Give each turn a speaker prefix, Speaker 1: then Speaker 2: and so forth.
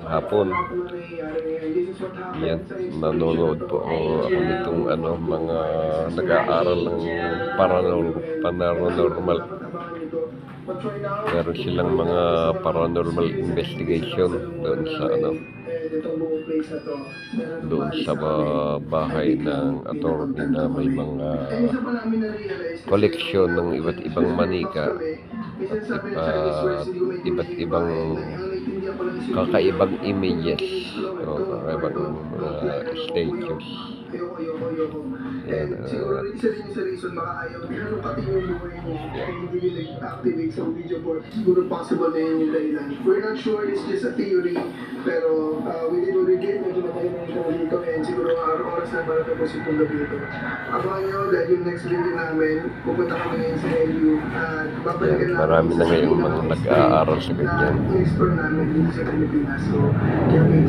Speaker 1: hapon. Yan, nanonood po ako nitong mga nag-aaral ng paranormal. Meron silang mga paranormal investigation doon sa doon sa bahay ng attorney na may mga koleksyon ng iba't ibang manika at iba't ibang kakaibang images o kakaibang statues. Yan,
Speaker 2: siguro isa rin sa reason baka ayaw ganun pati yung buhay niya kaya hindi nag-activate sa video board. Siguro possible na yun yung dahilan. We're not sure, it's just a theory. Pero we did already medyo matagal na ito dito and siguro oras na para tapos itong gabi ito. Abangan nyo dahil yung next video namin, pupunta kami ngayon sa LU at babalikan
Speaker 1: marami na ngayon mga nag-aaral sa ganyan.
Speaker 2: Na explore namin dito sa Pilipinas. So, kaya may